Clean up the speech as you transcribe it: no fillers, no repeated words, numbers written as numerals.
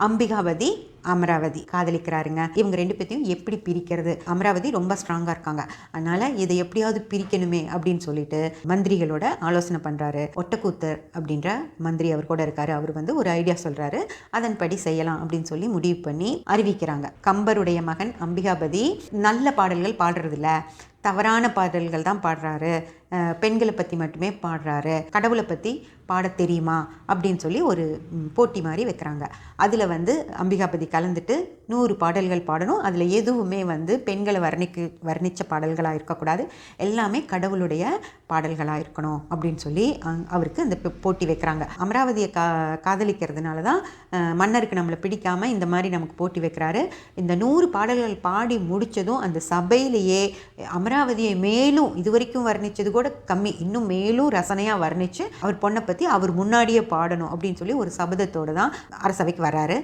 அம்பிகாபதி அமராவதி காதலிக்கிறாருங்க. இவங்க 2 பேத்தையும் எப்படி பிரிக்கிறது? அமராவதி ரொம்ப ஸ்ட்ராங்கா இருக்காங்க. அதனால இதை எப்படியாவது பிரிக்கணுமே அப்படின்னு சொல்லிட்டு மந்திரிகளோட ஆலோசனை பண்றாரு. ஒட்டக்கூத்தர் அப்படின்ற மந்திரி அவர் கூட இருக்காரு. அவர் வந்து ஒரு ஐடியா சொல்றாரு. அதன்படி செய்யலாம் அப்படின்னு சொல்லி முடிவு பண்ணி அறிவிக்கிறாங்க. கம்பருடைய மகன் அம்பிகாபதி நல்ல பாடல்கள் பாடுறது இல்ல, தவறான பாடல்கள் தான் பாடுறாரு, பெண்களை பற்றி மட்டுமே பாடுறாரு, கடவுளை பற்றி பாட தெரியுமா அப்படின்னு சொல்லி ஒரு போட்டி மாதிரி வைக்கிறாங்க. அதில் வந்து அம்பிகாபதி கலந்துட்டு 100 பாடல்கள் பாடணும். அதில் எதுவுமே வந்து பெண்களை வர்ணித்த பாடல்களாக இருக்கக்கூடாது, எல்லாமே கடவுளுடைய பாடல்களாக இருக்கணும் அப்படின்னு சொல்லி அவருக்கு அந்த போட்டி வைக்கிறாங்க. அமராவதியை காதலிக்கிறதுனால தான் மன்னருக்கு நம்மளை பிடிக்காமல் இந்த மாதிரி நமக்கு போட்டி வைக்கிறாரு. இந்த 100 பாடல்கள் பாடி முடித்ததும் அந்த சபையிலேயே அமராவதியை மேலும் இதுவரைக்கும் வர்ணித்தது கூட கம்மி, இன்னும் மேலும் ரசனையாக வர்ணித்து அவர் பொண்ணை பற்றி அவர் முன்னாடியே பாடணும் அப்படின்னு சொல்லி ஒரு சபதத்தோடு தான் அரசவைக்கு வர்றாரு.